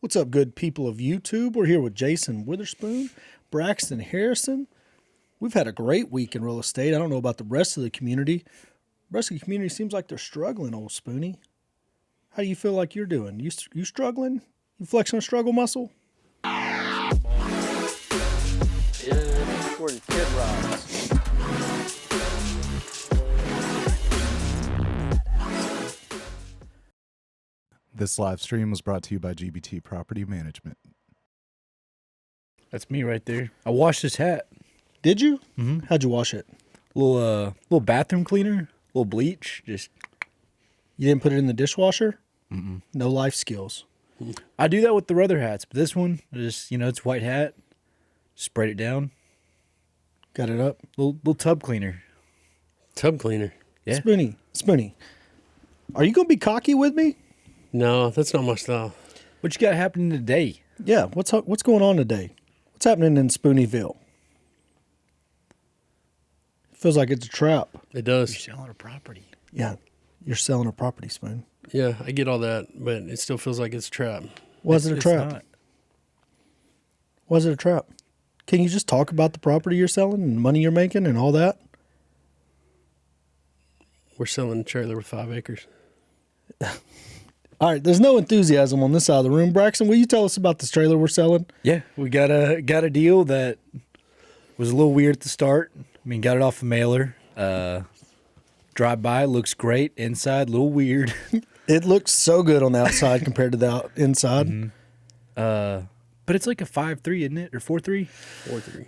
What's up, good people of YouTube? We're here with Jason Witherspoon, Braxton Harrison. We've had a great week in real estate. I don't know about the rest of the community. The rest of the community seems like they're struggling, old Spoonie. How do you feel like you're doing? You struggling? You flexing a struggle muscle? Yeah, that's where the kid rides. This live stream was brought to you by GBT Property Management. That's me right there. I washed this hat. Did you? Mm-hmm. How'd you wash it? Little bathroom cleaner, little bleach. Just You didn't put it in the dishwasher? Mm-mm. No life skills. I do that with the other hats, but this one, just it's white hat. Sprayed it down. Got it up? Little tub cleaner. Tub cleaner. Yeah. Spoonie. Are you going to be cocky with me? No, that's not my style. What you got happening today? Yeah, what's going on today? What's happening in Spoonieville? Feels like it's a trap. It does. You're selling a property. Yeah, you're selling a property, Spoon. Yeah, I get all that, but it still feels like it's a trap. Was it a It's trap? not. Was it a trap? Can you just talk about the property you're selling and the money you're making and all that? We're selling a trailer with 5 acres. All right, there's no enthusiasm on this side of the room. Braxton, will you tell us about this trailer we're selling? Yeah, we got a deal that was a little weird at the start. I mean, got it off a mailer. Drive by, looks great. Inside, a little weird. It looks so good on the outside compared to the inside. Mm-hmm. But it's like a 5.3, isn't it? Or 4.3? 4.3.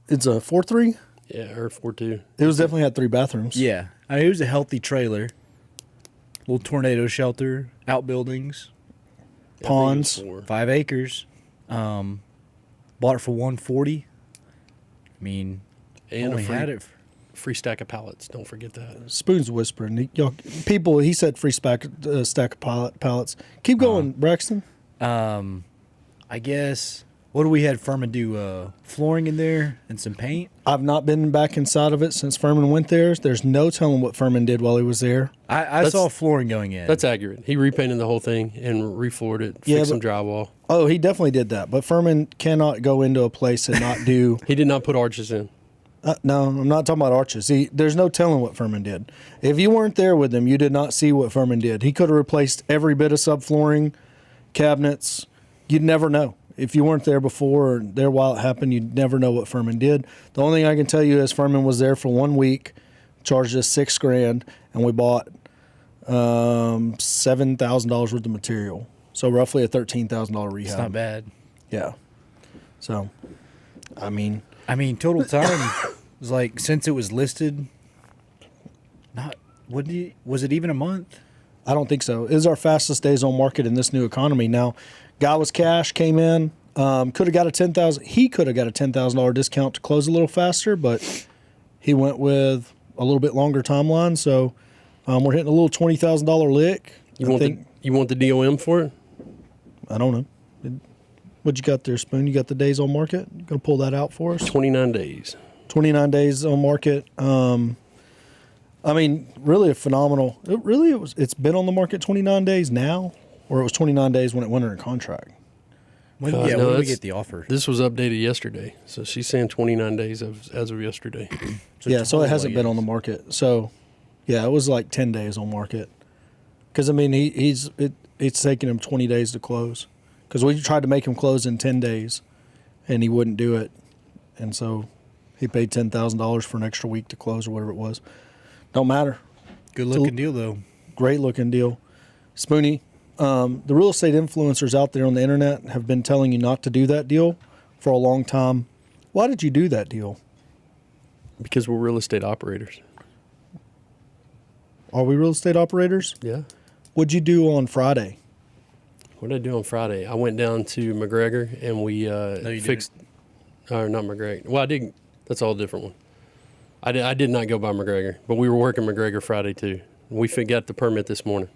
It's a 4.3? Yeah, or 4.2. It was definitely had 3 bathrooms. Yeah. I mean, it was a healthy trailer. Little tornado shelter, outbuildings, Yeah, Ponds. I think it was 4. 5 acres. Bought it for $140. I mean, And only a free, had it. free stack of pallets. Don't forget that. Spoon's whispering. He said free stack of pallets. Keep going, Braxton. I guess, what do we had Furman do? Flooring in there and some paint? I've not been back inside of it since Furman went there. There's no telling what Furman did while he was there. I saw flooring going in. That's accurate. He repainted the whole thing and refloored it, fixed some drywall. Oh, he definitely did that. But Furman cannot go into a place and not do. He did not put arches in. No, I'm not talking about arches. There's no telling what Furman did. If you weren't there with him, you did not see what Furman did. He could have replaced every bit of subflooring, cabinets. You'd never know. If you weren't there before or there while it happened, you'd never know what Furman did. The only thing I can tell you is Furman was there for 1 week, charged us $6,000, and we bought $7,000 worth of material. So roughly a $13,000 rehab. It's not bad. Yeah. So, I mean, total time was like, since it was listed, was it even a month? I don't think so. It was our fastest days on market in this new economy. Now, guy was cash, came in, could have got a $10,000 discount to close a little faster, but he went with a little bit longer timeline. So we're hitting a little $20,000 lick. You want the DOM for it? I don't know. What you got there, Spoon? You got the days on market? You gonna pull that out for us? 29 days. 29 days on market. I mean, really a phenomenal. It's been on the market 29 days now, or it was 29 days when it went under contract. When no, did we get the offer? This was updated yesterday. So she's saying 29 days as of yesterday. So it hasn't been on the market. So, yeah, it was like 10 days on market. Because, I mean, it's taking him 20 days to close. Because we tried to make him close in 10 days, and he wouldn't do it. And so he paid $10,000 for an extra week to close or whatever it was. Don't matter. Good looking deal, though. Great looking deal. Spoonie, the real estate influencers out there on the internet have been telling you not to do that deal for a long time. Why did you do that deal? Because we're real estate operators. Are we real estate operators? Yeah. What'd you do on Friday? What did I do on Friday? I went down to McGregor and we fixed. Or not McGregor. Well, I didn't. That's all a different one. I did not go by McGregor, but we were working McGregor Friday too. We got the permit this morning.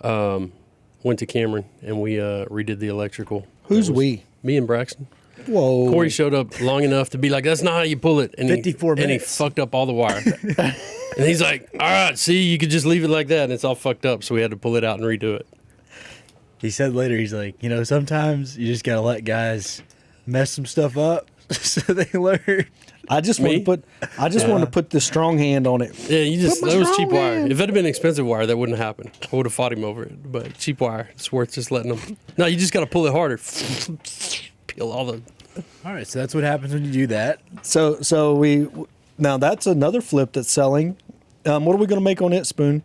Went to Cameron and we redid the electrical. Who's we? Me and Braxton. Whoa. Corey showed up long enough to be like, "That's not how you pull it." And 54 And he minutes. fucked up all the wire. And he's like, "All right, see, you could just leave it like that, and it's all fucked up." So we had to pull it out and redo it. He said later, he's like, sometimes you just got to let guys mess some stuff up so they learn. I just want to put the strong hand on it. Yeah, that was cheap strong wire. hand. If it had been expensive wire, that wouldn't happen. I would have fought him over it. But cheap wire, it's worth just letting them. No, you just got to pull it harder. Peel all the. All right, so that's what happens when you do that. So now that's another flip that's selling. What are we going to make on it, Spoon?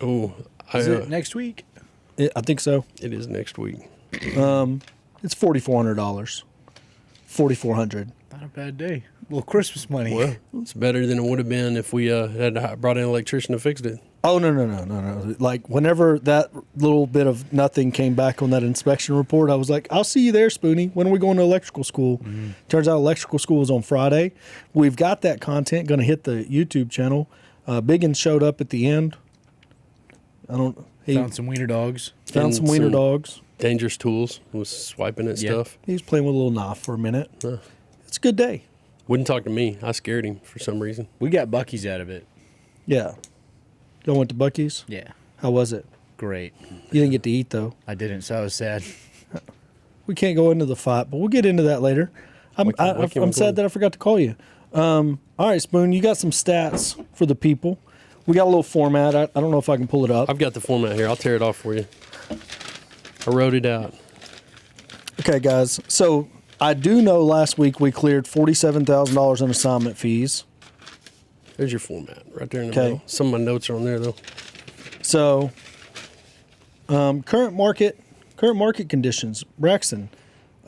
Oh, Is it next week? I think so. it is next week. It's $4,400. $4,400. Not a bad day. Well, Christmas money. Well, it's better than it would have been if we had brought in an electrician to fix it. Oh no! Like whenever that little bit of nothing came back on that inspection report, I was like, "I'll see you there, Spoonie. When are we going to electrical school?" Mm-hmm. Turns out electrical school is on Friday. We've got that content going to hit the YouTube channel. Biggin showed up at the end. Found some wiener dogs. Found some wiener dogs. Dangerous tools. Was swiping at stuff. He was playing with a little knife for a minute. It's a good day. Wouldn't talk to me. I scared him for some reason. We got Buc-ee's out of it. Yeah. Y'all went to Buc-ee's? Yeah. How was it? Great. You didn't get to eat, though. I didn't, so I was sad. We can't go into the fight, but we'll get into that later. I'm sad that I forgot to call you. All right, Spoon, you got some stats for the people. We got a little format. I don't know if I can pull it up. I've got the format here. I'll tear it off for you. I wrote it out. Okay, guys. So I do know last week we cleared $47,000 in assignment fees. There's your format right there in the Okay. middle. Some of my notes are on there, though. So current market conditions. Braxton.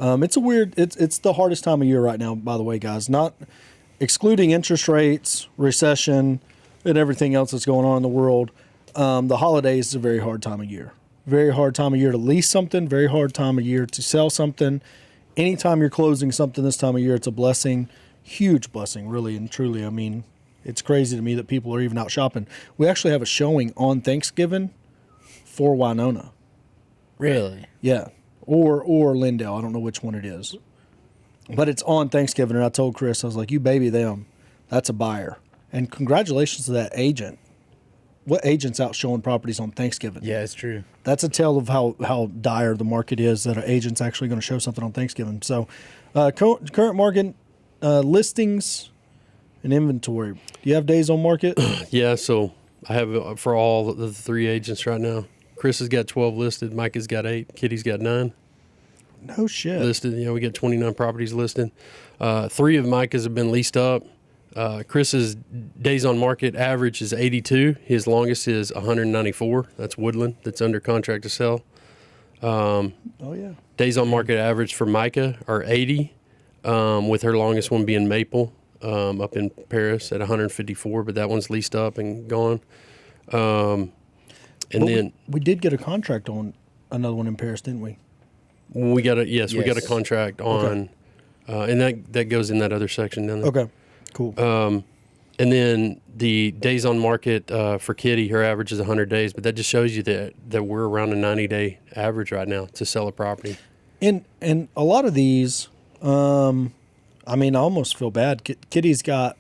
It's the hardest time of year right now, by the way, guys. Not excluding interest rates, recession, and everything else that's going on in the world. The holidays is a very hard time of year. Very hard time of year to lease something. Very hard time of year to sell something. Anytime you're closing something this time of year, it's a blessing. Huge blessing, really and truly. I mean, it's crazy to me that people are even out shopping. We actually have a showing on Thanksgiving for Winona. Really? Yeah. Or Lindale. I don't know which one it is. But it's on Thanksgiving, and I told Chris, I was like, you baby them. That's a buyer. And congratulations to that agent. What agent's out showing properties on Thanksgiving? Yeah, it's true. That's a tale of how dire the market is, that an agent's actually going to show something on Thanksgiving. So current market listings and inventory. Do you have days on market? Yeah, so I have for all the three agents right now. Chris has got 12 listed. Mike has got 8. Kitty's got 9 No shit. listed. Yeah, we got 29 properties listed. 3 of Micah's have been leased up. Chris's days on market average is 82. His longest is 194. That's Woodland. That's under contract to sell. Oh, yeah. Days on market average for Micah are 80, with her longest one being Maple up in Paris at 154, but that one's leased up and gone. We did get a contract on another one in Paris, didn't we? We got a contract on, and that goes in that other section down there. Okay, cool. And then the days on market for Kitty, her average is 100 days, but that just shows you that we're around a 90-day average right now to sell a property. And a lot of these, I almost feel bad. Kitty's got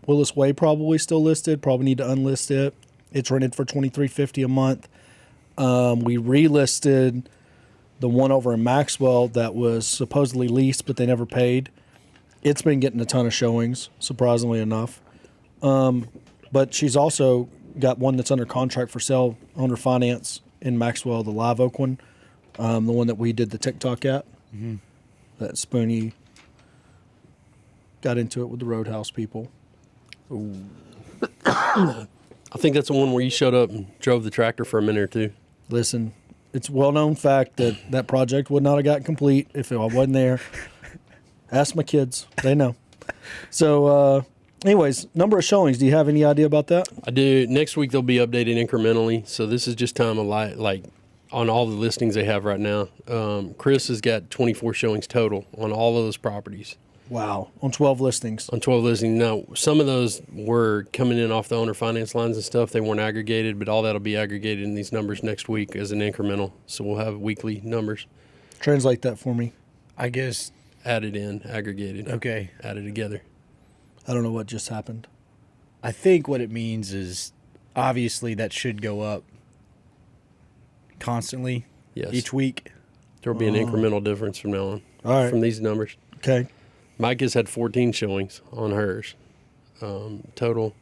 Willis Way probably still listed. Probably need to unlist it. It's rented for $23.50 a month. We relisted the one over in Maxwell that was supposedly leased, but they never paid. It's been getting a ton of showings, surprisingly enough. But she's also got one that's under contract for sale on refinance in Maxwell, the Live Oak one, the one that we did the TikTok at. Mm-hmm. That Spoonie got into it with the Roadhouse people. Ooh. I think that's the one where you showed up and drove the tractor for a minute or two. Listen, it's a well-known fact that that project would not have gotten complete if I wasn't there. Ask my kids. They know. So, anyways, number of showings. Do you have any idea about that? I do. Next week they'll be updated incrementally. So this is just time of like on all the listings they have right now. Chris has got 24 showings total on all of those properties. Wow. On 12 listings. On 12 listings. Now, some of those were coming in off the owner finance lines and stuff. They weren't aggregated, but all that'll be aggregated in these numbers next week as an incremental. So we'll have weekly numbers. Translate that for me. I guess. Added in, aggregated. Okay. Added together. I don't know what just happened. I think what it means is obviously that should go up constantly Yes. each week. There will be an incremental difference from now on. All right. From these numbers. Okay. Mike has had 14 showings on hers total.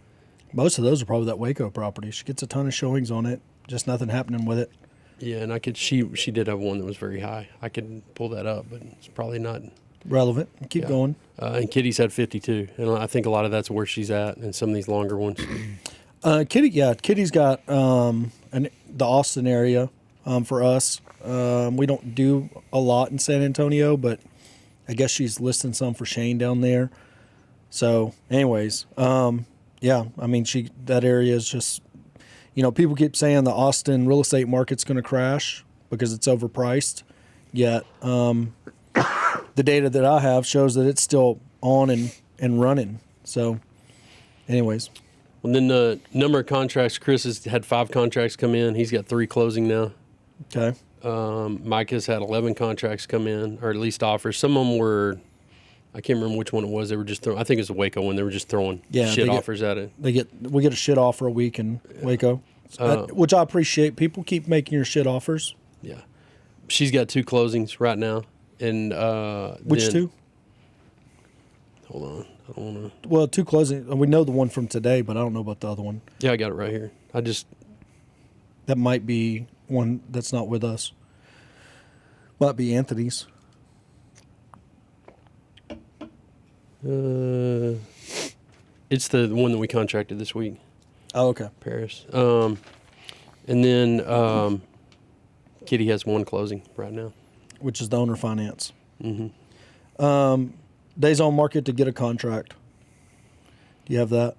Most of those are probably that Waco property. She gets a ton of showings on it, just nothing happening with it. Yeah, and she did have one that was very high. I could pull that up, but it's probably not Relevant. Keep going. And Kitty's had 52, and I think a lot of that's where she's at, and some of these longer ones. Kitty's got the Austin area for us. We don't do a lot in San Antonio, but I guess she's listing some for Shane down there. So, anyways, that area is just, people keep saying the Austin real estate market's going to crash because it's overpriced. Yet, the data that I have shows that it's still on and running. So, anyways. And then the number of contracts, Chris has had 5 contracts come in. He's got 3 closing now. Okay. Mike has had 11 contracts come in, or at least offers. Some of them were, I can't remember which one it was. They were just throwing, I think it was a Waco one. They were just throwing offers at it. We get a shit offer a week in Waco, which I appreciate. People keep making your shit offers. Yeah. She's got 2 closings right now. And which 2? Hold on. I don't want to. Well, 2 closings. We know the one from today, but I don't know about the other one. Yeah, I got it right here. That might be one that's not with us. Might be Anthony's. It's the one that we contracted this week. Oh, okay. Paris. And then Kitty has 1 closing right now. Which is the owner finance. Mm-hmm. Days on market to get a contract. Do you have that?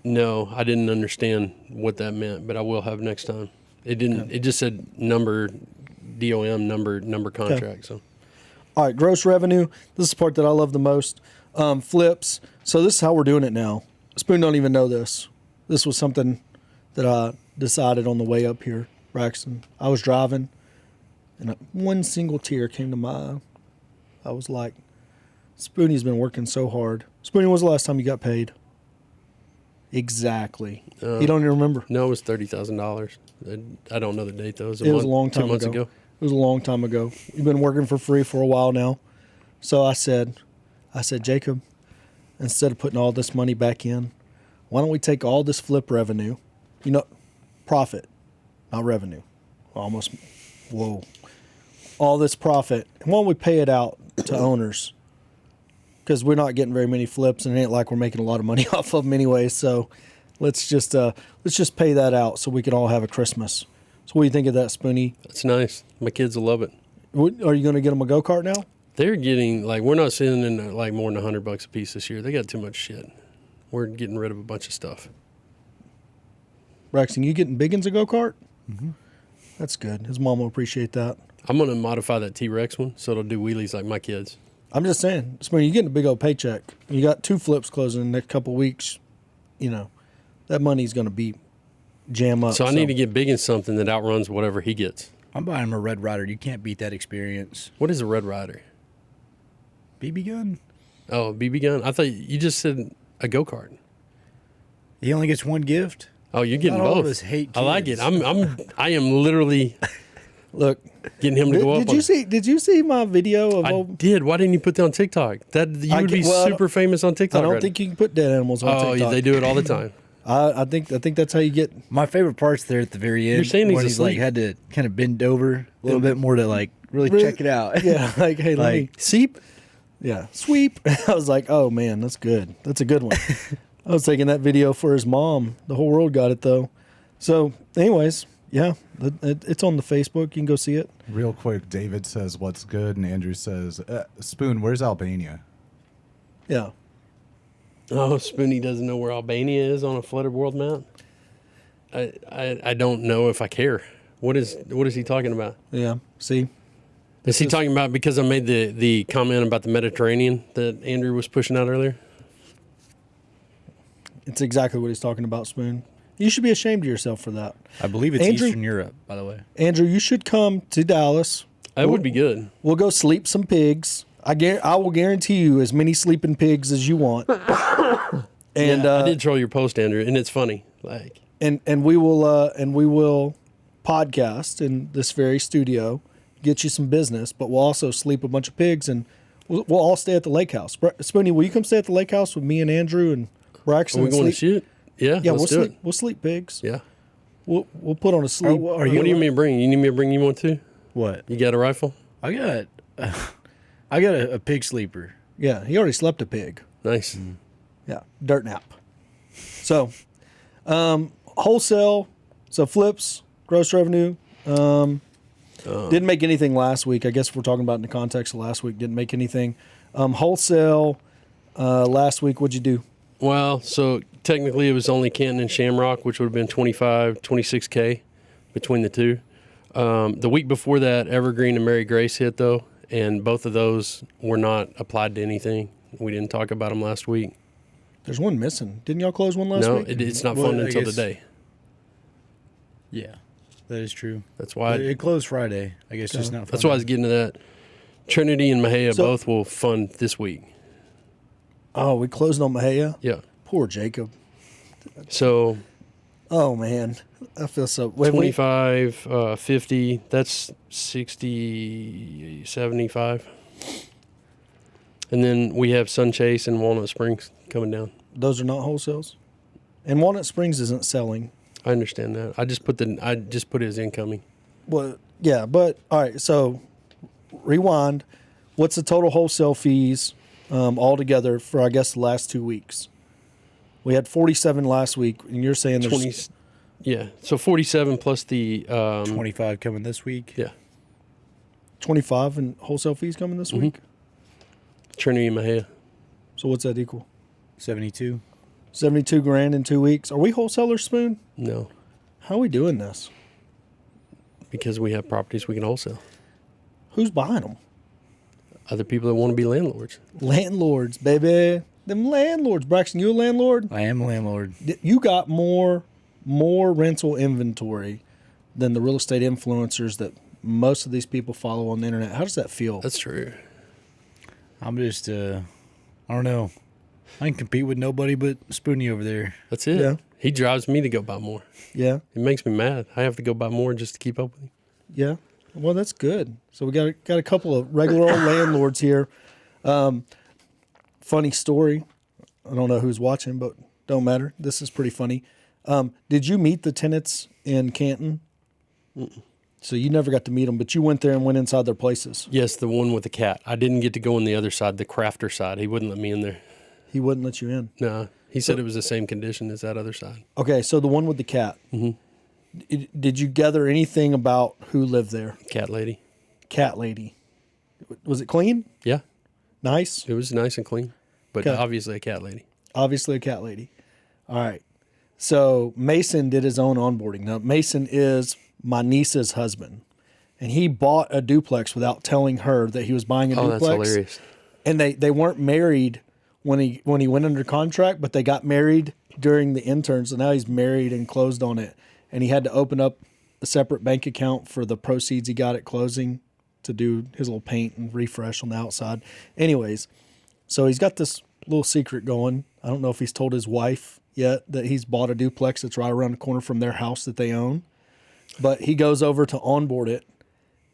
No, I didn't understand what that meant, but I will have next time. It didn't. Okay. It just said number, DOM number contract. Okay. So, all right, gross revenue. This is the part that I love the most. Flips. So this is how we're doing it now. Spoon don't even know this. This was something that I decided on the way up here, Braxton. I was driving, and one single tear came to my eye. I was like, Spoonie's been working so hard. Spoonie, when was the last time you got paid? Exactly. You don't even remember. No, it was $30,000. I don't know the date though. It was a long time 2 months ago. It was a long time ago. You've been working for free for a while now. So I said, Jacob, instead of putting all this money back in, why don't we take all this flip revenue, profit, not revenue. All this profit, and why don't we pay it out to owners? Because we're not getting very many flips, and it ain't like we're making a lot of money off of them anyway. So let's just pay that out so we can all have a Christmas. So what do you think of that, Spoonie? That's nice. My kids will love it. Are you going to get them a go-kart now? They're getting we're not sending more than $100 a piece this year. They got too much shit. We're getting rid of a bunch of stuff. Braxton, you getting Biggins a go-kart? Mm-hmm. That's good. His mom will appreciate that. I'm going to modify that T-Rex one so it'll do wheelies like my kids. I'm just saying, Spoonie, you're getting a big old paycheck. You got 2 flips closing in the next couple of weeks. That money's going to be jam up. So I need to get Biggins something that outruns whatever he gets. I'm buying him a Red Rider. You can't beat that experience. What is a Red Rider? BB gun. Oh, BB gun? I thought you just said a go-kart. He only gets 1 gift. Oh, you're getting Not both. all of us hate I like it. kids. I am literally Look, getting him to go up. Did you see my video of? I did. Why didn't you put that on TikTok? You would be super famous on TikTok. I don't think you can put dead animals on Oh, TikTok. they do it all the time. I think that's how you get. My favorite part's there at the very end. You're saying he's when he's asleep. had to kind of bend over a little bit more to really check it out. Yeah, hey, let me Seep. Yeah, sweep. I was like, oh man, that's good. That's a good one. I was taking that video for his mom. The whole world got it though. So, anyways, yeah, it's on the Facebook. You can go see it. Real quick, David says, "What's good?" and Andrew says, "Spoon, where's Albania?" Yeah. Oh, Spoonie doesn't know where Albania is on a flooded world map. I don't know if I care. What is he talking about? Yeah. See. Is he talking about because I made the comment about the Mediterranean that Andrew was pushing out earlier? It's exactly what he's talking about, Spoon. You should be ashamed of yourself for that. I believe it's Andrew- Eastern Europe, by the way. Andrew, you should come to Dallas. That would be good. We'll go sleep some pigs. I will guarantee you as many sleeping pigs as you want. And I did troll your post, Andrew, and it's funny. and we will podcast in this very studio get you some business, but we'll also sleep a bunch of pigs, and we'll all stay at the lake house. Spoonie, will you come stay at the lake house with me and Andrew and Braxton? Are we and going to sleep? shoot? Yeah, Yeah, let's we'll do sleep. it. We'll sleep pigs. Yeah. We'll put on a sleep. What do you need me to bring? You need me to bring you one too? What? You got a rifle? I got a pig sleeper. Yeah, he already slept a pig. Nice. Yeah, dirt nap. So, wholesale, so flips, gross revenue. Didn't make anything last week. I guess if we're talking about in the context of last week, didn't make anything. Wholesale, last week, what'd you do? Well, so technically it was only Canton and Shamrock, which would have been 26K between the two. The week before that, Evergreen and Mary Grace hit, though, and both of those were not applied to anything. We didn't talk about them last week. There's one missing. Didn't y'all close one last No, week? it's not Well, funded I until guess- today. Yeah, that is true. That's why. It closed Friday. I guess just not. That's why I was getting to that. Trinity and Mahia So- both will fund this week. Oh, we closed on Mahia? Yeah. Poor Jacob. So Oh, man. I feel so... Wait, 25, 50, that's 60, 75. And then we have Sunchase and Walnut Springs coming down. those are not wholesales? And Walnut Springs isn't selling. I understand that. I just put it as incoming. Well, yeah, but... All right, so rewind. What's the total wholesale fees altogether for, I guess, the last 2 weeks? We had 47 last week, and you're saying there's... 20, yeah. So 47 plus the 25 coming this week. yeah, 25 in wholesale fees coming this week? Trinity and Mahia. So what's that equal? 72. 72 grand in 2 weeks. Are we wholesalers, Spoon? No, How are we doing this? because we have properties we can wholesale. Who's buying them? Other people that want to be landlords. Landlords, baby. Them landlords. Braxton, you a landlord? I am a landlord. You got more rental inventory than the real estate influencers that most of these people follow on the internet. How does that feel? That's true. I'm just, I don't know. I can compete with nobody but Spoonie over there. That's it. Yeah. He drives me to go buy more. Yeah, It makes me mad. I have to go buy more just to keep up with him. yeah. Well, that's good. So we got a couple of regular old landlords here. Funny story. I don't know who's watching, but don't matter. This is pretty funny. Did you meet the tenants in Canton? So you never got to meet them, but you went there and went inside their places. Yes, the one with the cat. I didn't get to go on the other side, the crafter side. He wouldn't let me in there. He wouldn't let you in. No, he said it was the same condition as that other side. Okay, so the one with the cat. Mm-hmm. Did you gather anything about who lived there? Cat lady. Cat lady. Was it clean? Yeah, Nice? it was nice and clean, but Okay. obviously a cat lady. Obviously a cat lady. All right. So Mason did his own onboarding. Now, Mason is my niece's husband, and he bought a duplex without telling her that he was buying a Oh, duplex. that's hilarious. And they weren't married when he went under contract, but they got married during the intern. So now he's married and closed on it. And he had to open up a separate bank account for the proceeds he got at closing to do his little paint and refresh on the outside. Anyways, so he's got this little secret going. I don't know if he's told his wife yet that he's bought a duplex that's right around the corner from their house that they own. But he goes over to onboard it,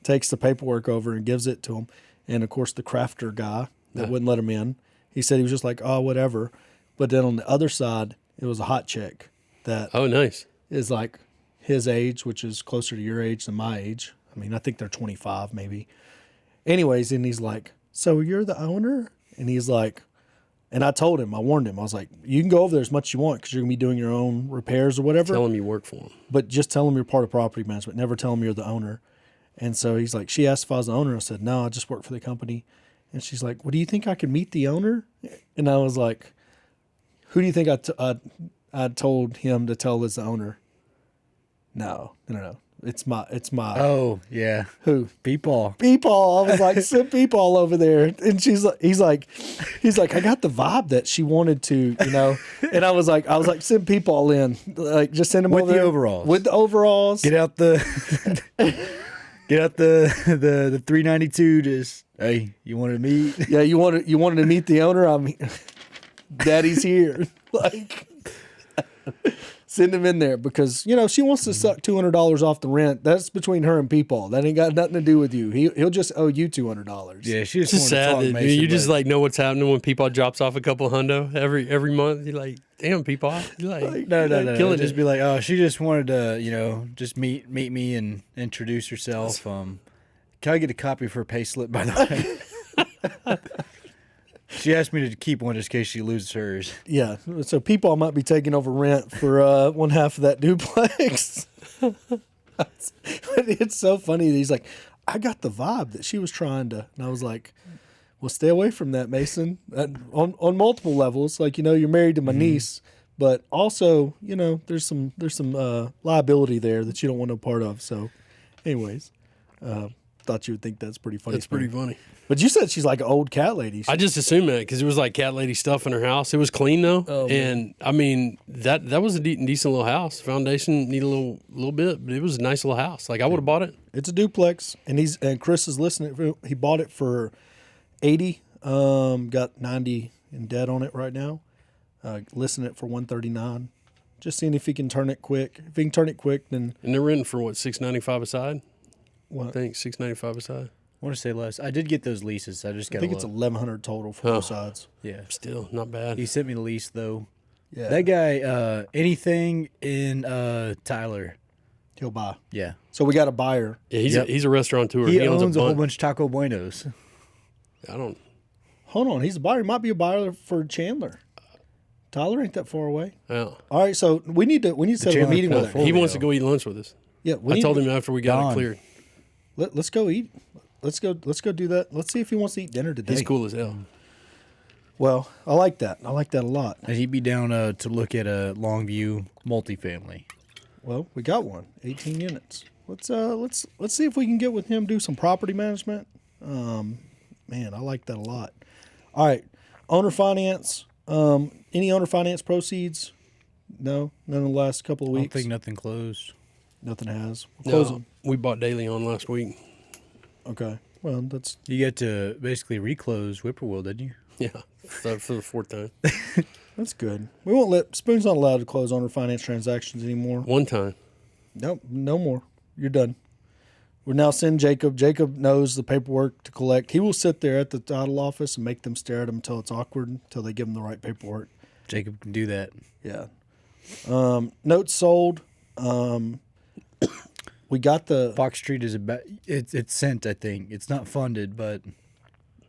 takes the paperwork over and gives it to him. And of course, the crafter guy that wouldn't let him in, he said he was just like, oh, whatever. But then on the other side, it was a hot chick that Oh, nice. is like his age, which is closer to your age than my age. I mean, I think they're 25 maybe. Anyways, and he's like, so you're the owner? And he's like, and I told him, I warned him. I was like, you can go over there as much as you want because you're going to be doing your own repairs or whatever. Tell him you work for him. But just tell him you're part of property management. Never tell him you're the owner. And so he's like, she asked if I was the owner. I said, no, I just work for the company. And she's like, well, do you think I could meet the owner? And I was like, who do you think I told him to tell is the owner? No. It's my. Oh, yeah. Who? Peepaw. Peepaw. I was like, send Peepaw over there. And he's like, I got the vibe that she wanted to, And I was like, send Peepaw in. Like, just send him With over the there. overalls. With the overalls. Get out the 392. Just, hey, you wanted to meet? Yeah, you wanted to meet the owner. Daddy's here. Like, Send him in there because she wants to suck $200 off the rent. That's between her and people. That ain't got nothing to do with you. He'll just owe you $200. Yeah, she It's just just wanted to sad talk that Mason, you just but- like know what's happening when people drops off a couple hundo every month. You're like, damn, people, you're like, No. killing Just it. be like, oh, she just wanted to, just meet me and introduce herself. Can I get a copy of her payslip, by the way? She asked me to keep one just in case she loses hers. Yeah. So people might be taking over rent for one half of that duplex. It's so funny that he's like, I got the vibe that she was trying to, and I was like, well, stay away from that, Mason. On multiple levels, like you're married to my niece, but also there's some liability there that you don't want no part of. So, anyways, thought you would think that's pretty funny. That's pretty funny. But you said she's like an old cat lady. I just assumed that because it was like cat lady stuff in her house. It was clean though, Oh, and I mean that was a decent little house. Foundation need a little bit, but it was a nice little house. Like I would have bought it. It's a duplex, and Chris is listening. He bought it for 80. Got 90 in debt on it right now. Listing it for 139. Just seeing if he can turn it quick. If he can turn it quick, then And they're renting for what, $695 a side? I what? think $695 a side. I want to say less. I did get those leases. I just got I think it's 1,100 total for both sides. Yeah. Still not bad. He sent me the lease, though. Yeah, That guy, anything in Tyler. he'll buy. Yeah. So we got a buyer. Yeah, he's a restaurateur. He owns a whole bunch. bunch of Taco Buenos. I don't. Hold on, he's a buyer. He might be a buyer for Chandler. Tyler ain't that far away. Yeah. All right, so we need to set up a Chandler meeting with portfolio. him. He wants to go eat lunch with us. Yeah, I told him after we got Don. it cleared. Let's go eat. Let's go do that. Let's see if he wants to eat dinner today. He's cool as hell. Well, I like that. I like that a lot. And he'd be down to look at a Longview multifamily. Well, we got one, 18 units. Let's see if we can get with him, do some property management. Man, I like that a lot. All right, owner finance. Any owner finance proceeds? No, none in the last couple of I don't weeks. think nothing closed. Nothing has. We're No, closing. we bought Daily on last week. Okay. Well, that's You get to basically reclose Whippoorwill, didn't you? Yeah, for the fourth time. good. We won't let Spoon's not allowed to close owner finance transactions anymore. One time. Nope, no more. You're done. We're now sending Jacob. Jacob knows the paperwork to collect. He will sit there at the title office and make them stare at him until it's awkward, until they give him the right paperwork. Jacob can do that. Yeah. Notes sold. We got the Fox Street is about it's sent, I think. It's not funded, but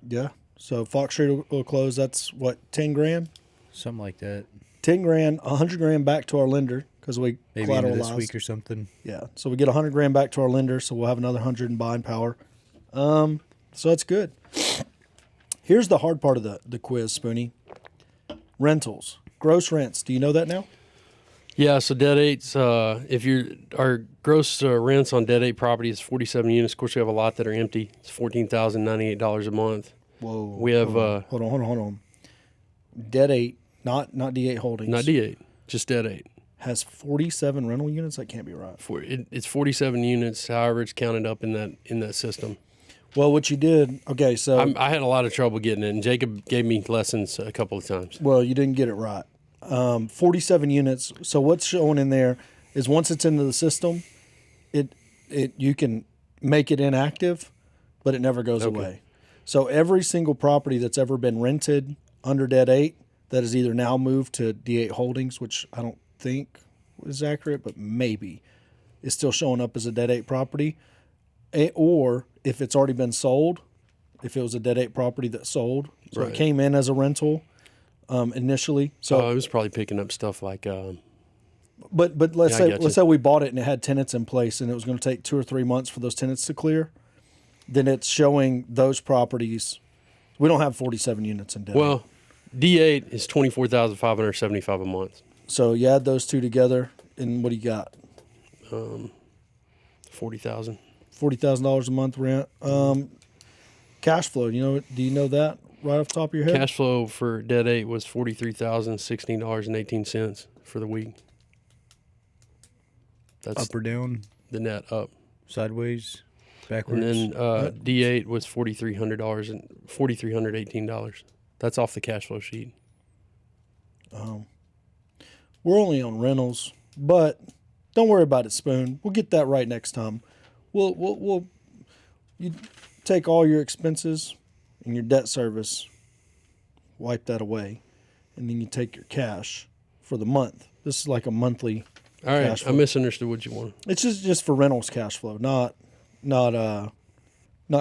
yeah. So Fox Street will close. That's what, 10 grand? something like that. 10 grand, 100 grand back to our lender because we Maybe into this collateralized. week or something. Yeah. So we get 100 grand back to our lender, so we'll have another 100 in buying power. So that's good. Here's the hard part of the quiz, Spoonie. Rentals. Gross rents. Do you know that now? Yeah, so Dead 8's, our gross rents on Dead 8 property is 47 units. Of course, we have a lot that are empty. It's $14,098 a month. Whoa. We have, Hold on. Dead 8, not D8 Holdings. not D8, just Dead 8. Has 47 rental units? That can't be right. It's 47 units, however it's counted up in that system. Well, what you did, okay, so, I had a lot of trouble getting it, and Jacob gave me lessons a couple of times. well, you didn't get it right. 47 units. So what's showing in there is once it's into the system, you can make it inactive, but it never goes away. So every single property that's ever been rented under Dead 8 that is either now moved to D8 Holdings, which I don't think is accurate, but maybe, is still showing up as a Dead 8 property. Or if it's already been sold, if it was a Dead 8 property that sold, so Right. it came in as a rental initially. So I was probably picking up stuff like But let's Yeah, I say get let's you. say we bought it and it had tenants in place and it was going to take 2 or 3 months for those tenants to clear. Then it's showing those properties. We don't have 47 units in Denver. well, D8 is $24,575 a month. So you add those two together, and what do you got? $40,000. $40,000 a month rent. Cash flow. Do you know that right off the top of your head? Cash flow for Dead 8 was $43,016.18 for the week. That's Up or down, the net up. sideways, And backwards. then D8 was $4,318. That's off the cash flow sheet. We're only on rentals. But don't worry about it, Spoon. We'll get that right next time. We'll you take all your expenses and your debt service, wipe that away, and then you take your cash for the month. This is like a monthly All right, cash I flow. misunderstood what you wanted. It's just for rentals cash flow, not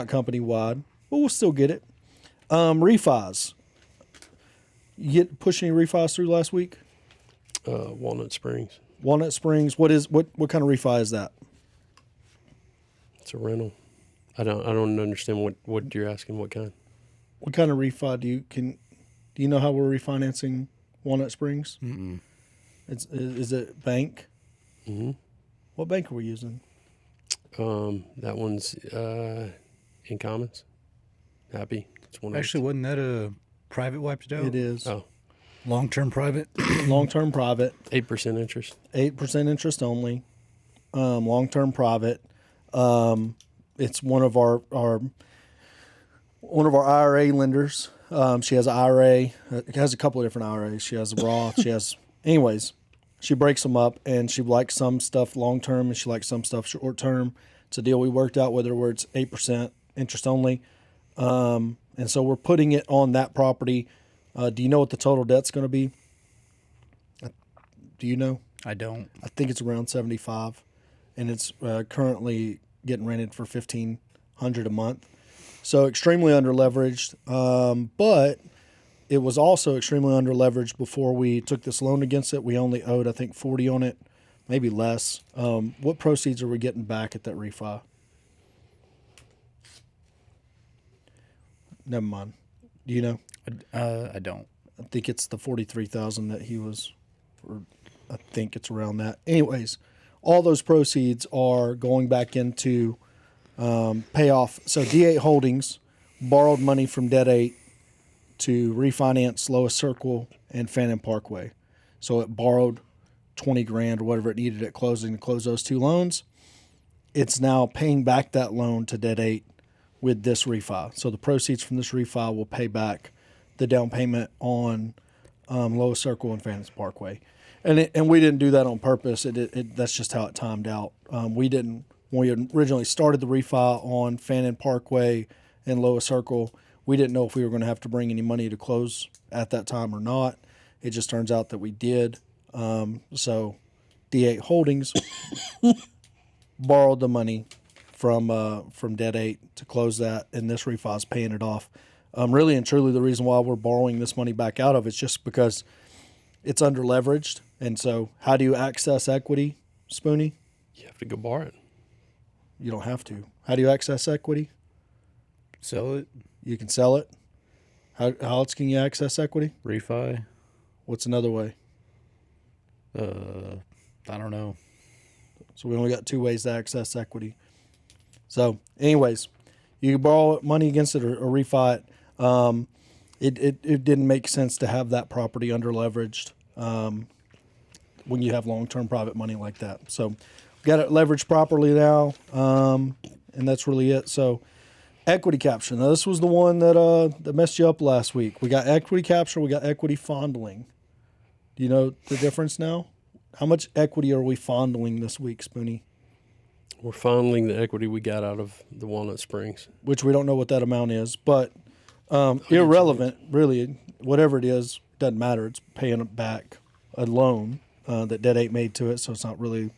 company wide, but we'll still get it. Refis. You push any refis through last week? Walnut Springs. Walnut Springs. What kind of refi is that? It's a rental. I don't understand what you're asking. What kind? What kind of refi do you know how we're refinancing Walnut Springs? Mm-mm. Is it bank? Mm-hmm. What bank are we using? That one's in Commons. Happy. It's one. Actually, wasn't that a private wiped out? It is Oh, Long-term private. long-term private, 8% interest. 8% interest only. Long-term private. It's one of our IRA lenders. She has an IRA. It has a couple of different IRAs. She has a Roth. Anyways, she breaks them up, and she likes some stuff long-term, and she likes some stuff short-term. It's a deal we worked out, whether it's 8% interest only. And so we're putting it on that property. Do you know what the total debt's going to be? Do you know? I don't. I think it's around 75, and it's currently getting rented for $1,500 a month. So extremely under leveraged, but it was also extremely under leveraged before we took this loan against it. We only owed, I think, 40 on it, maybe less. What proceeds are we getting back at that refi? Never mind. Do you know? I don't. I think it's the 43,000 that he was, or I think it's around that. Anyways, all those proceeds are going back into pay off. So D8 Holdings borrowed money from Debt 8 to refinance Lois Circle and Fannin Parkway. So it borrowed 20 grand or whatever it needed at closing to close those two loans. It's now paying back that loan to Debt 8 with this refi. So the proceeds from this refi will pay back the down payment on Lois Circle and Fannin Parkway. And we didn't do that on purpose. That's just how it timed out. We didn't, when we originally started the refi on Fannin Parkway and Lois Circle, we didn't know if we were going to have to bring any money to close at that time or not. It just turns out that we did. So D8 Holdings borrowed the money from Debt 8 to close that, and this refi is paying it off. Really and truly, the reason why we're borrowing this money back out of it's just because it's under leveraged. And so how do you access equity, Spoonie? You have to go borrow it. You don't have to. How do you access equity? Sell it. You can sell it. How else can you access equity? Refi. What's another way? I don't know. So we only got two ways to access equity. So anyways, you can borrow money against it or refi it. It didn't make sense to have that property under leveraged when you have long-term private money like that. So we got it leveraged properly now, and that's really it. So equity capture. Now this was the one that messed you up last week. We got equity capture. We got equity fondling. Do you know the difference now? How much equity are we fondling this week, Spoonie? We're fondling the equity we got out of the Walnut Springs. Which we don't know what that amount is, but irrelevant, really. Whatever it is, doesn't matter. It's paying back a loan that Debt 8 made to it, so it's not really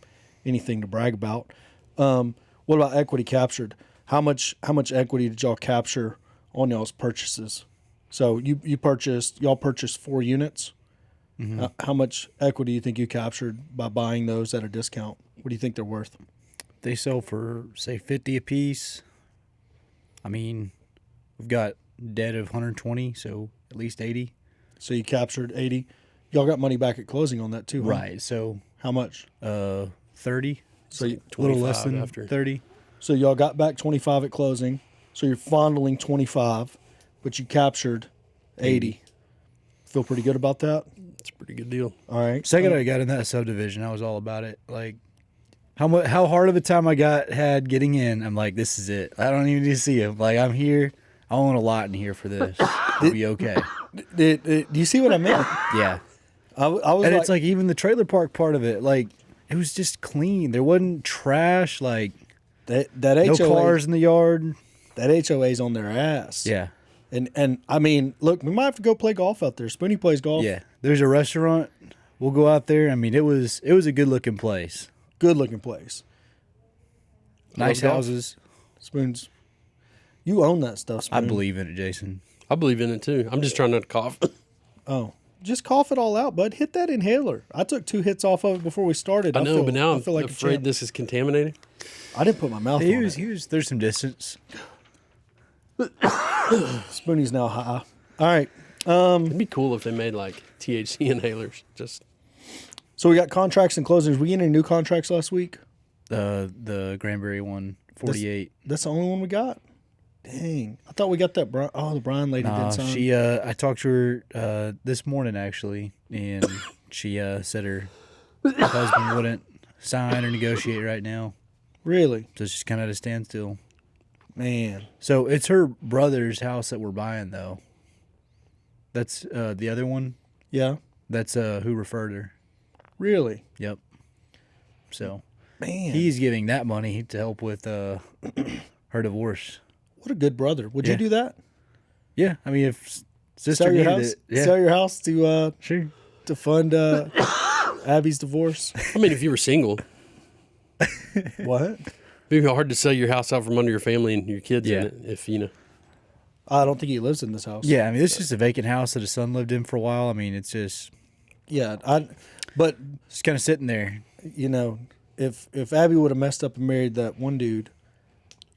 anything to brag about. What about equity captured? How much equity did y'all capture on y'all's purchases? So y'all purchased 4 units. Mm-hmm. How much equity do you think you captured by buying those at a discount? What do you think they're worth? They sell for, say, 50 a piece. I mean, we've got debt of 120, so at least 80. So you captured 80. Y'all got money back at closing on that too, huh? Right. So how much? 30. So a little less than after 30. So y'all got back 25 at closing. So you're fondling 25, but you captured 80. Feel pretty good about that? It's a pretty good deal. All right. Second I got in that subdivision, I was all about it. Like, how hard of a time I had getting in. I'm like, this is it. I don't even need to see him. Like, I'm here. I own a lot in here for this. It'll be okay. Do you see what I meant? Yeah. I was And like, it's like even the trailer park part of it. Like, it was just clean. There wasn't trash, like That no HOA, cars in the yard. that HOA's on their ass. Yeah. And I mean, look, we might have to go play golf out there. Spoonie plays golf. Yeah. There's a restaurant. We'll go out there. I mean, it was a good looking place. Good looking place. Nice Love golf. houses. Spoons. You own that stuff, Spoon. I believe in it, Jason. I believe in it too. I'm just trying not to cough. Oh. Just cough it all out, bud. Hit that inhaler. I took 2 hits off of it before we started. I know, but now I'm feel like a afraid champ. this is contaminated. I didn't put my mouth He on was it. there's some distance. Spoonie's now high. All right. It'd be cool if they made like THC inhalers. Just So we got contracts and closings. We get any new contracts last week? The Granbury one, 48. That's the only one we got? Dang. I thought we got that. The Brian lady did sign. She I talked to her this morning actually, and she said her husband wouldn't sign or negotiate right now, Really? so it's just kind of at a standstill. Man. So it's her brother's house that we're buying though. That's the other one. Yeah. That's who referred her. Really? Yep. So Man. he's giving that money to help with her divorce. What a good brother. Would you Yeah. do that? Yeah, I mean if sister Sell your needed house? it, yeah, Sell your house to sure. to fund Abby's divorce? I mean, if you were single, What? it'd be hard to sell your house out from under your family and your kids Yeah. in it. If you know, I don't think he lives in this house. Yeah, I mean it's just a vacant house that his son lived in for a while. I mean it's just Yeah. But kind of sitting there. you know, if Abby would have messed up and married that one dude,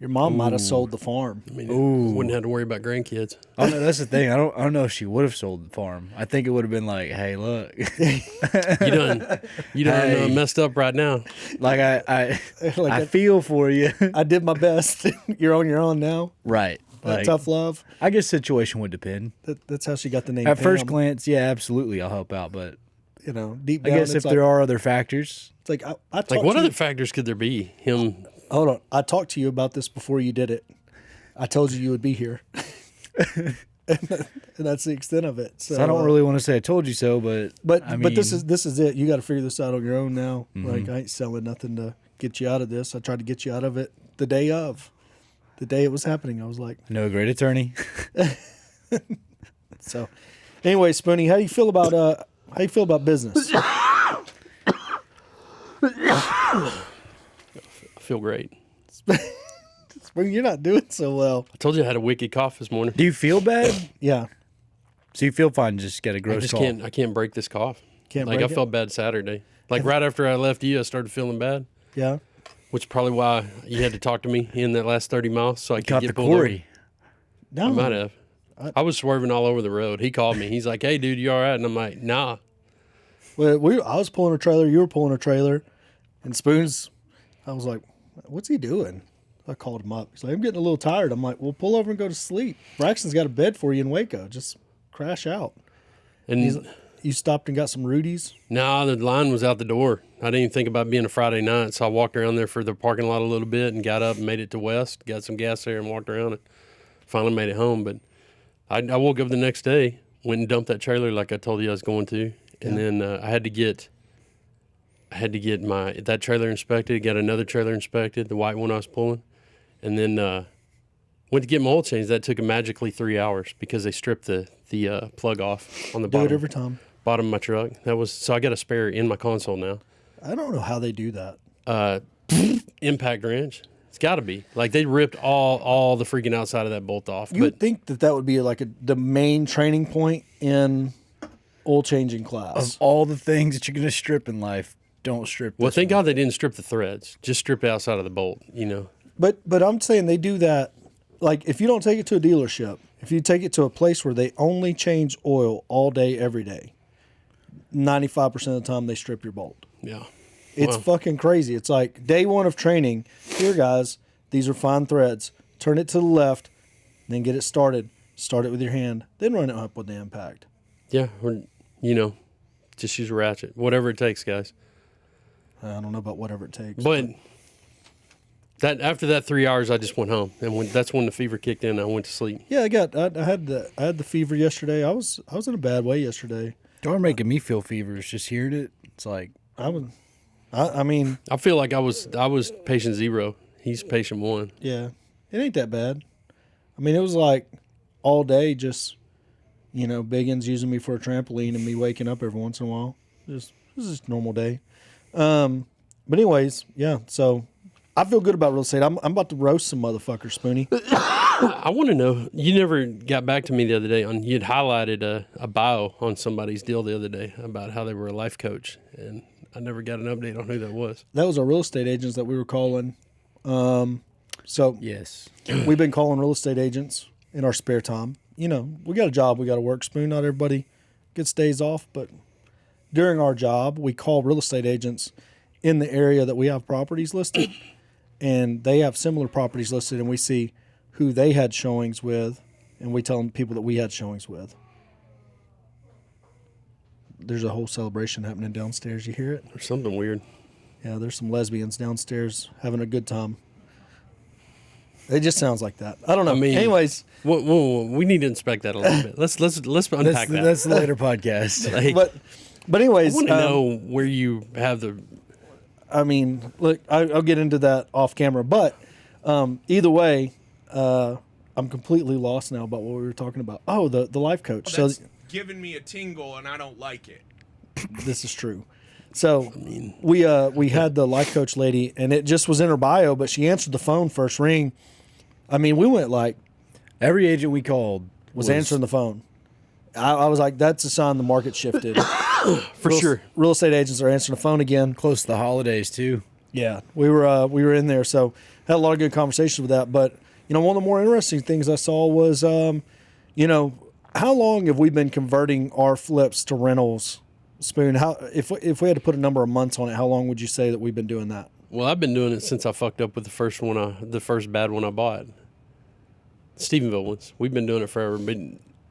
your mom might have sold the farm. I mean, Ooh. wouldn't have to worry about grandkids. Oh no, that's the thing. I don't know if she would have sold the farm. I think it would have been like, hey, look, You done Hey. messed up right now. like I Like feel for you. I did my best. You're on your own now. Right. Like, Tough love. I guess situation would depend. That's how she got the name. At first Pam. glance, yeah, absolutely, I'll help out. But You know, deep I down, guess if it's like, there are other factors, it's like I talked Like, what to other you, factors could there be? Him, hold on. I talked to you about this before you did it. I told you would be here, and that's the extent of it. So I don't really want to say I told you so, but I but this mean, is it. You got to figure this out on your own now. Mm-hmm. Like I ain't selling nothing to get you out of this. I tried to get you out of it the day it was happening. I was like, no great attorney. so. Anyway, Spoonie, how do you feel about business? I feel great. Spoonie, you're not doing so well. I told you I had a wicked cough this morning. Do you feel bad? Yeah, So you feel fine? Just get a I gross just cough. I can't break this cough. Can't like break I it? felt bad Saturday. Like right after I left you, I started feeling bad, yeah. which is probably why you had to talk to me in that last 30 miles so I could Got get the pulled over. quarry. No, I might have. I was swerving all over the road. He called me. He's like, "Hey, dude, you all right?" And I'm like, "Nah." Well, I was pulling a trailer. You were pulling a trailer, and Spoons. I was like, "What's he doing?" I called him up. He's like, "I'm getting a little tired." I'm like, "Well, pull over and go to sleep. Braxton's got a bed for you in Waco. Just crash out." And You stopped and got some Rudy's. nah, the line was out the door. I didn't even think about being a Friday night, so I walked around there for the parking lot a little bit and got up and made it to West. Got some gas there and walked around it. Finally made it home, but I woke up the next day, went and dumped that trailer like I told you I was going to, and then I had to get that trailer inspected. Got another trailer inspected, the white one I was pulling, and then went to get my oil changed. That took magically 3 hours because they stripped the plug off on the Do bottom it every time. bottom of my truck. So I got a spare in my console now. I don't know how they do that. Impact wrench. It's got to be like they ripped all the freaking outside of that bolt off. You would think that would be like the main training point in oil changing class. Of all the things that you're gonna strip in life, don't strip. Well, this thank one. God they didn't strip the threads. Just strip the outside of the bolt. You know. But I'm saying they do that. Like if you don't take it to a dealership, if you take it to a place where they only change oil all day, every day, 95% of the time they strip your bolt. Yeah. It's Wow. fucking crazy. It's like day one of training. Here, guys, these are fine threads. Turn it to the left, then get it started. Start it with your hand, then run it up with the impact. Yeah. Or, just use a ratchet. Whatever it takes, guys. I don't know about whatever it takes. But after that 3 hours, I just went home, and that's when the fever kicked in. I went to sleep. yeah, I had the fever yesterday. I was in a bad way yesterday. Y'all are making me feel feverish just hearing it. It's like I I mean, I feel like I was patient 0. He's patient 1. yeah, it ain't that bad. I mean, it was like all day just, Biggins using me for a trampoline and me waking up every once in a while. This is just a normal day. But anyways, yeah, so I feel good about real estate. I'm about to roast some motherfuckers, Spoonie. I want to know, you never got back to me the other day on, you'd highlighted a bio on somebody's deal the other day about how they were a life coach, and I never got an update on who that was. That was our real estate agents that we were calling. So Yes. we've been calling real estate agents in our spare time. We got a job, we got to work, Spoon. Not everybody gets days off, but during our job, we call real estate agents in the area that we have properties listed, and they have similar properties listed, and we see who they had showings with, and we tell them people that we had showings with. There's a whole celebration happening downstairs. You hear it? Or something weird. Yeah, there's some lesbians downstairs having a good time. It just sounds like that. I don't know. I mean, anyways, whoa, we need to inspect that a little bit. Let's unpack that. That's the later podcast. Like, but anyways, I want to know where you have the. I mean, look, I'll get into that off camera, but either way, I'm completely lost now about what we were talking about. Oh, the life coach. That's giving me a tingle, and I don't like it. This is true. So we had the life coach lady, and it just was in her bio, but she answered the phone first ring. I mean, we went like Every agent we called was answering the phone. I was like, that's a sign the market shifted. For sure. Real estate agents are answering the phone again. close to the holidays too. Yeah, we were in there, so had a lot of good conversations with that. But one of the more interesting things I saw was, how long have we been converting our flips to rentals? Spoon, if we had to put a number of months on it, how long would you say that we've been doing that? Well, I've been doing it since I fucked up with the first bad one I bought. Stephenville ones. We've been doing it forever.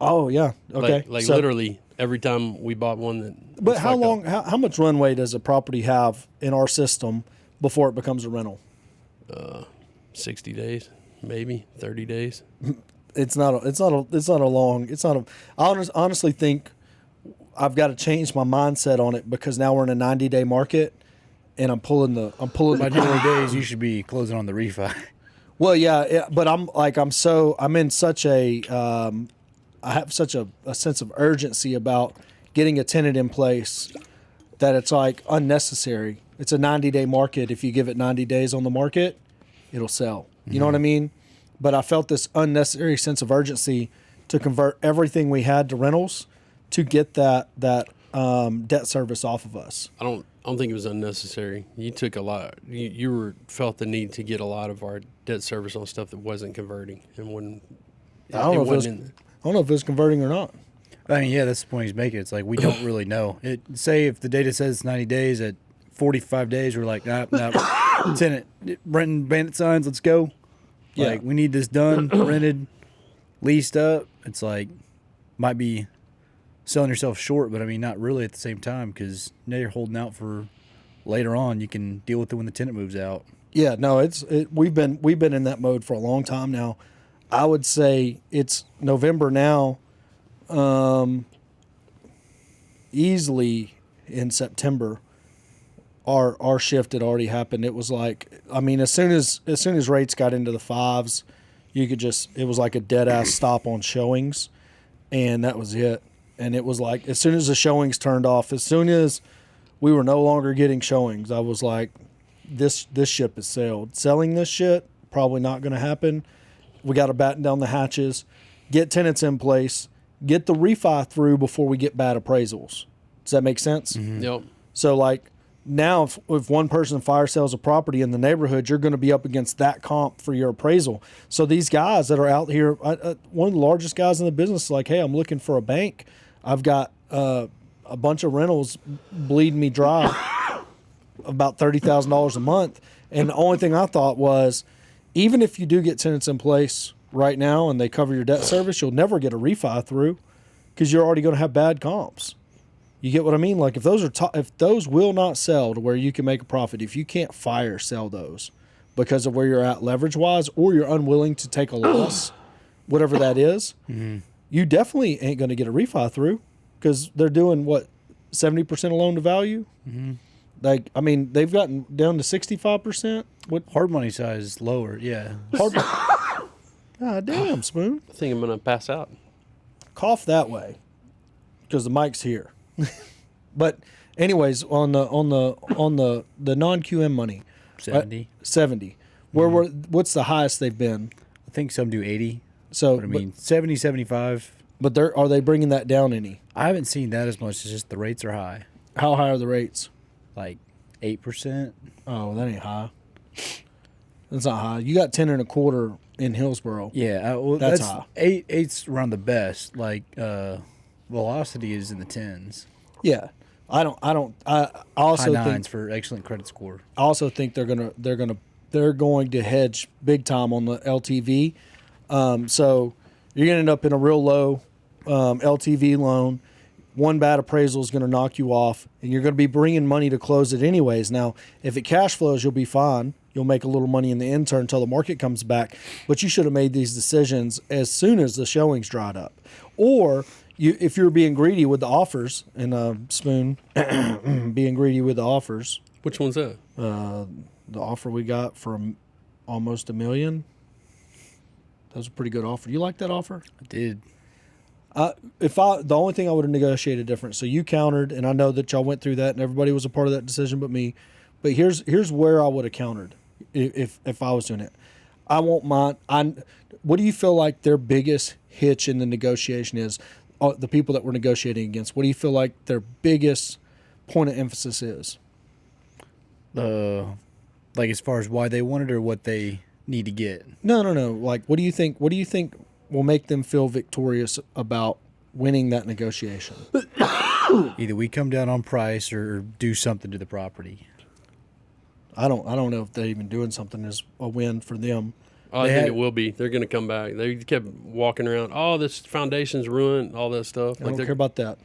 Oh yeah, okay. Like So- literally every time we bought one that. But how long? How much runway does a property have in our system before it becomes a rental? 60 days, maybe 30 days. It's not a long. I honestly think I've got to change my mindset on it because now we're in a 90-day market, and I'm pulling By 90 days, you should be closing on the refi. Well, yeah, but I'm in such a I have such a sense of urgency about getting a tenant in place that it's like unnecessary. It's a 90-day market. If you give it 90 days on the market, it'll sell. You know what I mean? But I felt this unnecessary sense of urgency to convert everything we had to rentals to get that debt service off of us. I don't think it was unnecessary. You took a lot. You felt the need to get a lot of our debt service on stuff that wasn't converting and wouldn't. I don't know if it was converting or not. I mean, yeah, that's the point he's making. It's like we don't really know. Say if the data says it's 90 days, at 45 days, we're like, nah, tenant, renting bandit signs, let's go. Yeah. Like, we need this done, rented, leased up. It's like, might be selling yourself short, but I mean, not really at the same time because now you're holding out for later on. You can deal with it when the tenant moves out. Yeah, no, we've been in that mode for a long time now. I would say it's November now. Easily in September, our shift had already happened. It was like, I mean, as soon as rates got into the 5s, it was like a dead ass stop on showings, and that was it. And it was like, as soon as the showings turned off, as soon as we were no longer getting showings, I was like, this ship has sailed. Selling this shit, probably not going to happen. We got to batten down the hatches, get tenants in place, get the refi through before we get bad appraisals. Does that make sense? Mm-hmm. Yep. So like now if one person fire sells a property in the neighborhood, you're going to be up against that comp for your appraisal. So these guys that are out here, one of the largest guys in the business is like, hey, I'm looking for a bank. I've got a bunch of rentals bleeding me dry about $30,000 a month. And the only thing I thought was, even if you do get tenants in place right now and they cover your debt service, you'll never get a refi through because you're already going to have bad comps. You get what I mean? Like if those will not sell to where you can make a profit, if you can't fire sell those because of where you're at leverage wise, or you're unwilling to take a loss, whatever that is, you definitely ain't going to get a refi through because they're doing what, 70% of loan to value. Like, I mean, they've gotten down to 65%. What? Hard money size is lower. Yeah. Hard. God damn, Spoon. I think I'm gonna pass out. Cough that way, because the mic's here. But, anyways, on the non QM money, 70. 70. What's the highest they've been? I think some do 80. So, But I mean, 70, 75. but are they bringing that down any? I haven't seen that as much. It's just the rates are high. How high are the rates? Like 8%. Oh, that ain't high. That's not high. You got 10 and a quarter in Hillsboro. Yeah. Well, That's that's high. Eight's around the best. Like, velocity is in the 10s. Yeah. I High also think nines for excellent credit score. I also think they're going to hedge big time on the LTV. So you're going to end up in a real low LTV loan. One bad appraisal is going to knock you off, and you're going to be bringing money to close it anyways. Now, if it cash flows, you'll be fine. You'll make a little money in the intern until the market comes back. But you should have made these decisions as soon as the showings dried up. Or if you're being greedy with the offers, and Spoon, being greedy with the offers, Which one's that? the offer we got from almost $1 million. That was a pretty good offer. You like that offer? I did. The only thing I would have negotiated different. So you countered, and I know that y'all went through that, and everybody was a part of that decision, but me. But here's where I would have countered if I was doing it. I won't mind. What do you feel like their biggest hitch in the negotiation is? The people that we're negotiating against. What do you feel like their biggest point of emphasis is? Like as far as why they want it or what they need to get. No. Like, what do you think? What do you think will make them feel victorious about winning that negotiation? Either we come down on price or do something to the property. I don't know if they're even doing something is a win for them. Oh, I think it will be. They're going to come back. They kept walking around. Oh, this foundation's ruined. All that stuff. I don't care about that.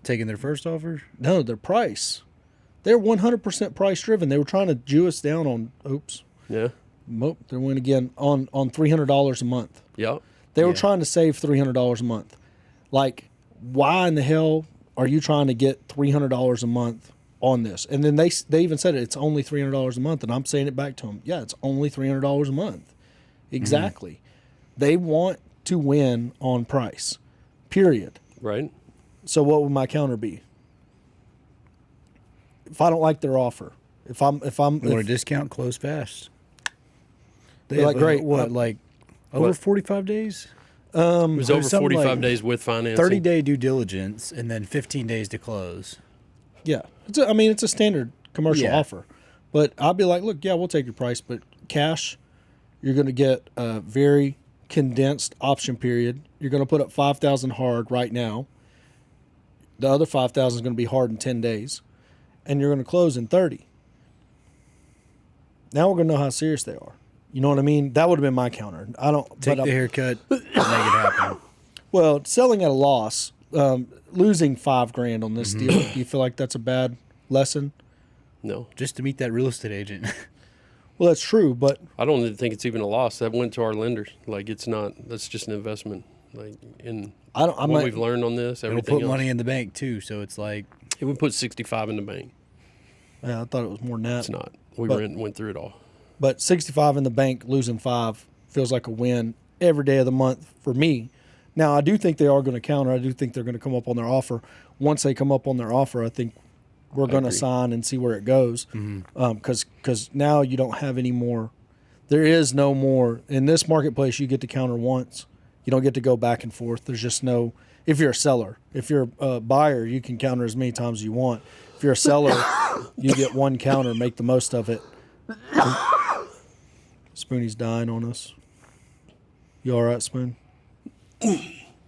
Taking their first offer? No, their price. They're 100% price driven. They were trying to Jew us down on. Oops. Yeah. Nope. They went again on $300 a month. Yep. They were Yeah. trying to save $300 a month. Like, why in the hell are you trying to get $300 a month on this? And then they even said it's only $300 a month, and I'm saying it back to them. Yeah, it's only $300 a month. Exactly. They want to win on price. Period. Right. So what would my counter be? If I don't like their offer, if You want a discount? Close fast. They're like, great. What, like over What? 45 days? It was over something 45 like days with financing. 30-day due diligence and then 15 days to close. yeah, it's a standard commercial Yeah. offer, but I'll be like, look, yeah, we'll take your price, but cash, you're going to get a very condensed option period. You're going to put up 5,000 hard right now. The other 5,000 is going to be hard in 10 days, and you're going to close in 30. Now we're going to know how serious they are. You know what I mean? That would have been my counter. I don't Take but the I'm- haircut, make it happen. Well, selling at a loss, losing $5,000 on this deal. Do you feel like that's a bad lesson? No. Just to meet that real estate agent. Well, that's true, but I don't even think it's even a loss. That went to our lenders. Like, it's not, that's just an investment. Like, in I'm what not. we've learned on this, It'll everything put else. money in the bank too, so it's like It would put 65 in the bank. Yeah, I thought it was more than that. It's not. We But- went through it all. But 65 in the bank, losing 5 feels like a win every day of the month for me. Now, I do think they are going to counter. I do think they're going to come up on their offer. Once they come up on their offer, I think we're going to agree. sign and see where it goes. Because now you don't have any more. There is no more. In this marketplace, you get to counter once. You don't get to go back and forth. There's just no. If you're a seller, if you're a buyer, you can counter as many times as you want. If you're a seller, you get one counter, make the most of it. Spoonie's dying on us. You all right, Spoon?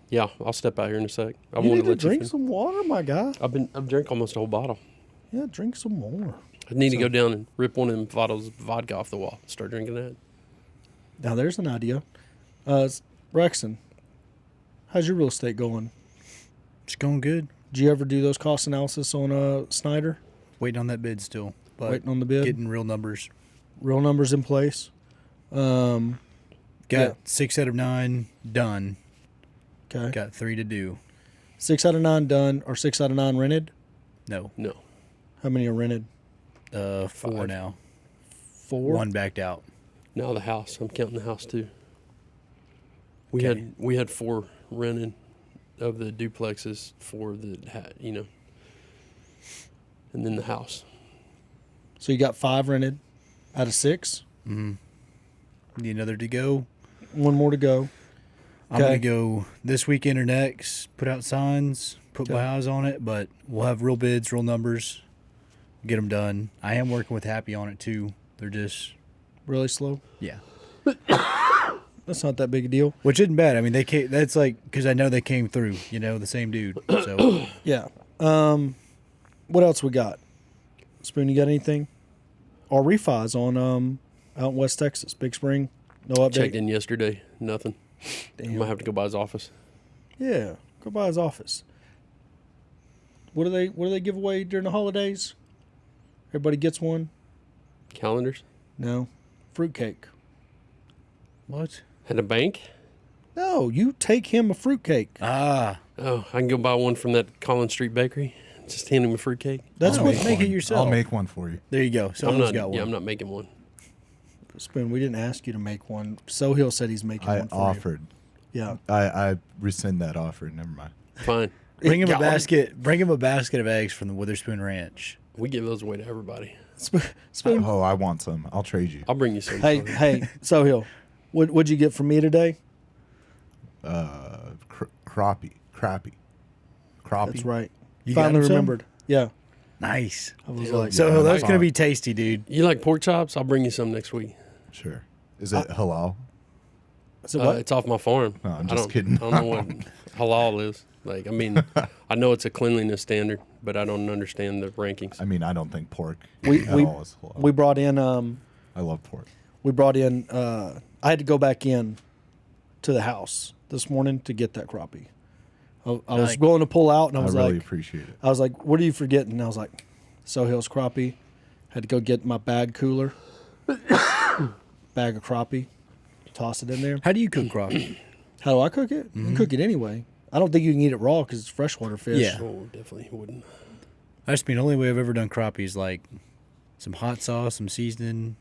Yeah, I'll step out here in a sec. I You want need to to let drink you. some water, my guy. I've drank almost a whole bottle. Yeah, drink some more. I need to go down and rip one of them bottles of vodka off the wall. Start drinking that. Now, there's an idea. Rexon, how's your real estate going? it's going good. Did you ever do those cost analysis on Snyder? Waiting on that bid still, but Waiting on the bid? getting real numbers. Real numbers in place? Got Yeah. 6 out of 9 done. Okay. Got 3 to do. 6 out of 9 done or 6 out of 9 rented? No, No. How many are rented? 4 5. now. 4. 1 backed out. Now the house. I'm counting the house too. We Okay. had 4 rented of the duplexes for the and then the house. So you got 5 rented out of 6. Need another to go. 1 more to go. I'm going Okay. to go this weekend or next, put out signs, put my eyes on it, but we'll have real bids, real numbers, get them done. I am working with Happy on it too. They're just, Really slow. yeah. That's not that big a deal. Which isn't bad. I mean, they came, that's like, because I know they came through, the same dude. So, Yeah. What else we got? Spoon, you got anything? Our refis on out in West Texas, Big Spring. No update. Checked in yesterday. Nothing. I Damn. might have to go by his office. Yeah, go by his office. What do they give away during the holidays? Everybody gets one? Calendars. No. Fruitcake. what? At a bank. No, you take him a fruitcake. Ah, Oh, I can go buy one from that Collins Street Bakery. Just hand him a fruitcake. That's I'll what make it One. yourself. I'll make one for you. There you go. I'm Someone's not. got one. Yeah, I'm not making one. Spoon, we didn't ask you to make one. Sohail said he's making I one for offered. you. Yeah. I rescind that offer. Never mind. Fine. Bring him Yeah, a basket. Bring him a basket of eggs from the Witherspoon Ranch. We give those away to everybody. Spoon. Oh, I want some. I'll trade you. I'll bring you some. Hey, Sohail, what'd you get from me today? Crappie. That's right. You got Finally him some? remembered. Yeah. Nice. I was Yeah. like, So Yeah, that's fine. gonna be tasty, dude. You like pork chops? I'll bring you some next week. Sure. Is it halal? so what? It's off my farm. No, I'm I just don't- kidding. I don't know what halal is. Like, I mean, I know it's a cleanliness standard, but I don't understand the rankings. I mean, I don't think pork We- at we- all is halal. we brought in I love pork. I had to go back in to the house this morning to get that crappie. I was Like- going to pull out, and I I was really like, appreciate it. I was like, what are you forgetting? And I was like, Sohail's crappie. Had to go get my bag cooler, bag of crappie, toss it in there. How do you cook crappie? How do I cook it? You can cook it anyway. I don't think you can eat it raw because it's freshwater fish. Yeah. Oh, definitely wouldn't. I just mean the only way I've ever done crappie is like some hot sauce, some seasoning.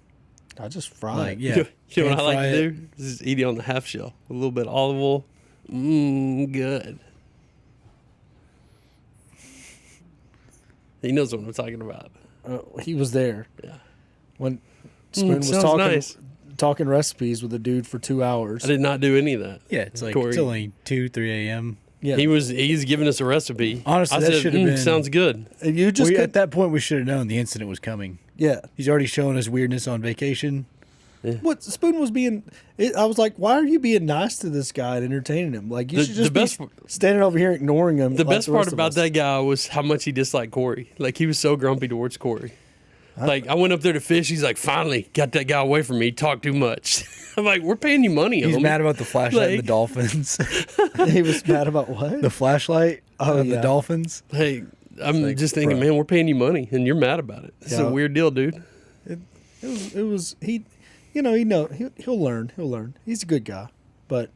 I just fry Like, it. yeah. You know what I like pan-fry to it. do? Just eat it on the half shell. A little bit of olive oil. Good. He knows what I'm talking about. He was there Yeah. when Spoon was sounds talking nice. talking recipes with a dude for 2 hours. I did not do any of that. Yeah, it's like Corey. it's only 2, 3 a.m. Yeah, He's giving us a recipe. Honestly, I that said, should have been- sounds good. And you just At could, that point, we should have known the incident was coming. yeah. He's already showing us weirdness on vacation. What Spoon was being, I was like, why are you being nice to this guy and entertaining him? Like you The- should the just best- be standing over here ignoring him. The like best the part rest of about us. that guy was how much he disliked Corey. Like, he was so grumpy towards Corey. Like, I went up there to fish. He's like, finally, got that guy away from me. He talked too much. I'm like, we're paying you money. He's homie. mad about the flashlight and Like- the dolphins. he was mad about what? the flashlight Oh, and yeah. the dolphins. Hey, I'm like, just thinking, bro. man, we're paying you money, and you're mad about it. It's Yeah. a weird deal, dude. It was he, you know, he'll learn. He'll learn. He's a good guy, but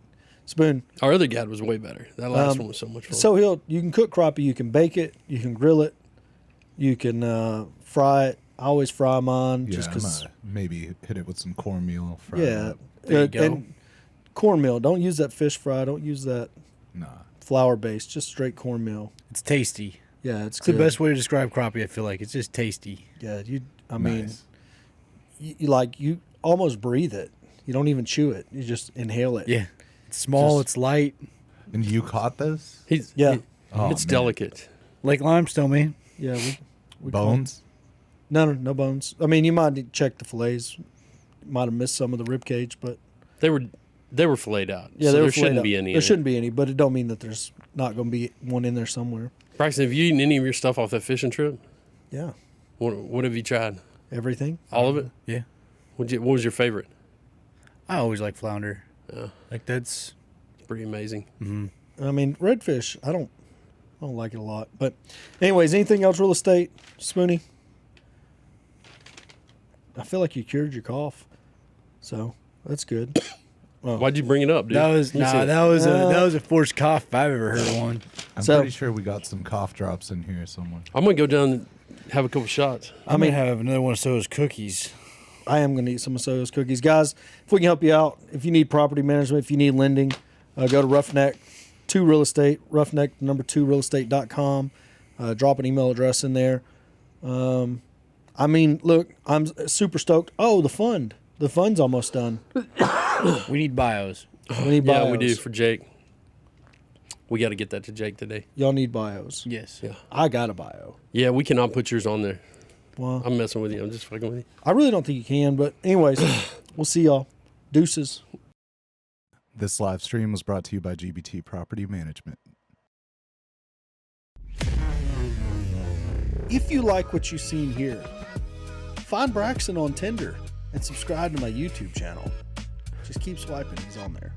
Spoon. Our other guy was way better. That last one was so much fun. So you can cook crappie, you can bake it, you can grill it, you can fry it. I always fry mine Yeah, just because. maybe hit it with some cornmeal. Fry Yeah, it. There you go. and cornmeal. Don't use that fish fry. Don't use that Nah. flour based. Just straight cornmeal. It's tasty. Yeah, it's It's the good. best way to describe crappie. I feel like it's just tasty. Yeah, I mean, Nice. you almost breathe it. You don't even chew it. You just inhale it. Yeah, it's small. Just- It's light. And you caught this? Yeah. Oh, it's man. delicate. Lake limestone, man. Yeah. We call it- Bones? No bones. I mean, you might need to check the fillets. Might have missed some of the rib cage, but They were filleted out. yeah, so there there shouldn't out. be any. There shouldn't be any, but it don't mean that there's not going to be one in there somewhere. Braxton, have you eaten any of your stuff off that fishing trip? Yeah, What have you tried? everything. All of it? Yeah, What was your favorite? I always like flounder. Yeah. Like that's It's pretty amazing. I mean, redfish. I don't like it a lot. But, anyways, anything else real estate, Spoonie? I feel like you cured your cough, so that's good. Why'd you bring it up, dude? that was You said- that was a forced cough if I've ever heard of one. I'm So- pretty sure we got some cough drops in here somewhere. I'm gonna go down have a couple shots. I may have another one of So's cookies. I am going to eat some of So's cookies. Guys, if we can help you out, if you need property management, if you need lending, go to Roughneck 2 Real Estate, roughneck 2realestate.com. Drop an email address in there. I mean, look, I'm super stoked. Oh, the fund. The fund's almost done. We need bios. We need bios. Yeah, we do for Jake. We got to get that to Jake today. Y'all need bios. Yes. Yeah. I got a bio. Yeah, we cannot put yours on there. Well, I'm messing with you. I'm just fucking with you. I really don't think you can, but anyways, we'll see y'all. Deuces. This live stream was brought to you by GBT Property Management. If you like what you've seen here, find Braxton on Tinder and subscribe to my YouTube channel. Just keep swiping. He's on there.